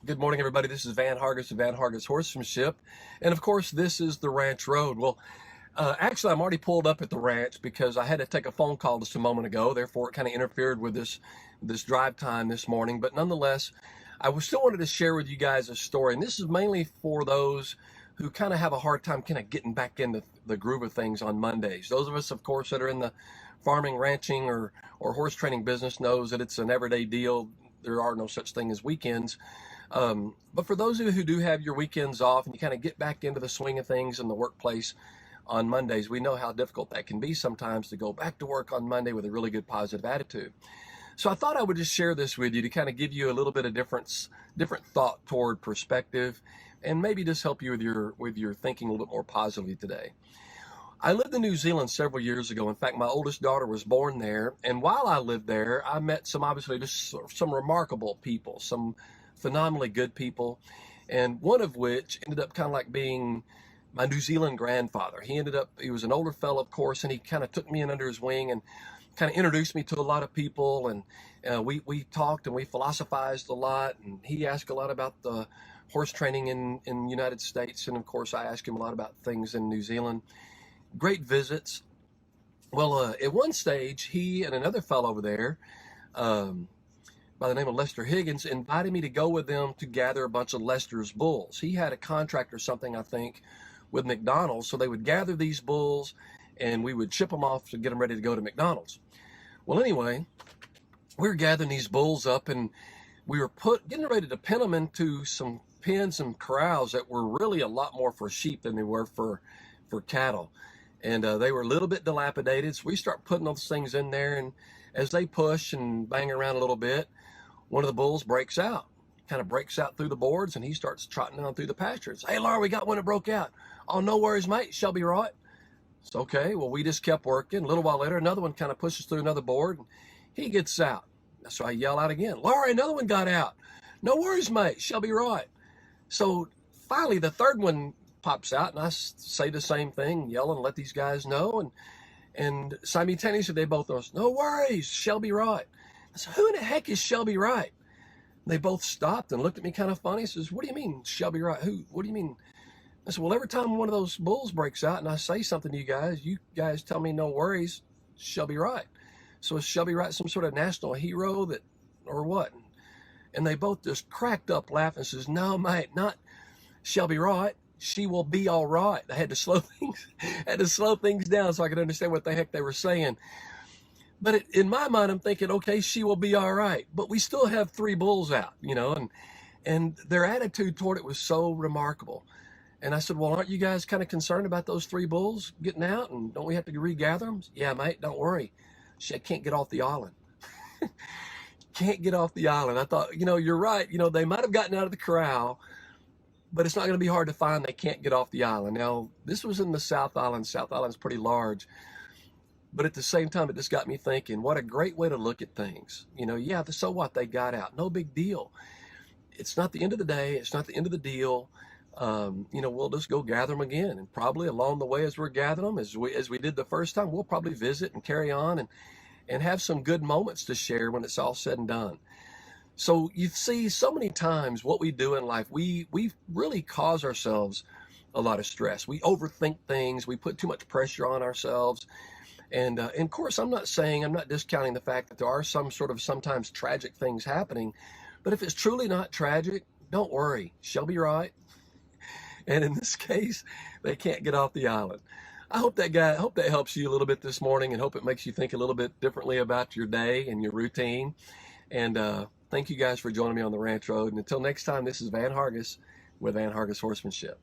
Good morning, everybody. This is Van Hargis of Van Hargis Horsemanship. And of course, this is the ranch road. Actually, I'm already pulled up at the ranch because I had to take a phone call just a moment ago. Therefore, it kind of interfered with this drive time this morning. But nonetheless, still wanted to share with you guys a story. And this is mainly for those who kind of have a hard time kind of getting back into the groove of things on Mondays. Those of us, of course, that are in the farming, ranching, or horse training business knows that it's an everyday deal. There are no such thing as weekends. But for those of you who do have your weekends off and you kind of get back into the swing of things in the workplace on Mondays, we know how difficult that can be sometimes to go back to work on Monday with a really good positive attitude. So I thought I would just share this with you to kind of give you a little bit of different thought toward perspective and maybe just help you with your thinking a little bit more positively today. I lived in New Zealand several years ago. In fact, my oldest daughter was born there. And while I lived there, I met obviously just some remarkable people, some phenomenally good people. And one of which ended up kind of like being my New Zealand grandfather. He was an older fellow, of course, and he kind of took me in under his wing and kind of introduced me to a lot of people. And we talked and we philosophized a lot. And he asked a lot about the horse training in the United States. And of course, I asked him a lot about things in New Zealand. Great visits. Well, at one stage, he and another fellow over there, by the name of Lester Higgins, invited me to go with them to gather a bunch of Lester's bulls. He had a contract or something, I think, with McDonald's, so they would gather these bulls and we would ship them off to get them ready to go to McDonald's. Well, anyway, we were gathering these bulls up and we were getting ready to pin them into some pens and corrals that were really a lot more for sheep than they were for cattle. And they were a little bit dilapidated. So we start putting those things in there. And as they push and bang around a little bit, one of the bulls breaks out, kind of breaks out through the boards, and he starts trotting on through the pastures. Hey, Laura, we got one that broke out. Oh, no worries, mate. Shelby, right? It's okay. Well, we just kept working. A little while later, another one kind of pushes through another board, and he gets out. So I yell out again, Laura, another one got out. No worries, mate. Shelby, right? So finally, the third one pops out, and I say the same thing, yell and let these guys know, and simultaneously they both goes, no worries, Shelby Wright. I said, who in the heck is Shelby Wright? They both stopped and looked at me kind of funny. Says, what do you mean, Shelby Wright? What do you mean? I said, well, every time one of those bulls breaks out and I say something to you guys tell me no worries, Shelby Wright. So is Shelby Wright some sort of national hero or what? And they both just cracked up laughing and says, no, mate, not Shelby Wright. She will be all right. I had to slow things down so I could understand what the heck they were saying. But in my mind, I'm thinking, okay, she will be all right. But we still have three bulls out, and their attitude toward it was so remarkable. And I said, well, aren't you guys kind of concerned about those three bulls getting out? And don't we have to regather them? Yeah, mate, don't worry. She can't get off the island. Can't get off the island. I thought, you're right. They might have gotten out of the corral, but it's not going to be hard to find. They can't get off the island. Now, this was in the South Island. South Island's pretty large. But at the same time, it just got me thinking, what a great way to look at things. So what? They got out. No big deal. It's not the end of the day. It's not the end of the deal. We'll just go gather them again. And probably along the way as we're gathering them, as we did the first time, we'll probably visit and carry on and have some good moments to share when it's all said and done. So you see, so many times what we do in life, we really cause ourselves a lot of stress. We overthink things. We put too much pressure on ourselves. And of course, I'm not discounting the fact that there are sometimes tragic things happening. But if it's truly not tragic, don't worry. She'll be right. And in this case, they can't get off the island. I hope that helps you a little bit this morning, and hope it makes you think a little bit differently about your day and your routine. And thank you guys for joining me on the Ranch Road. And until next time, this is Van Hargis with Van Hargis Horsemanship.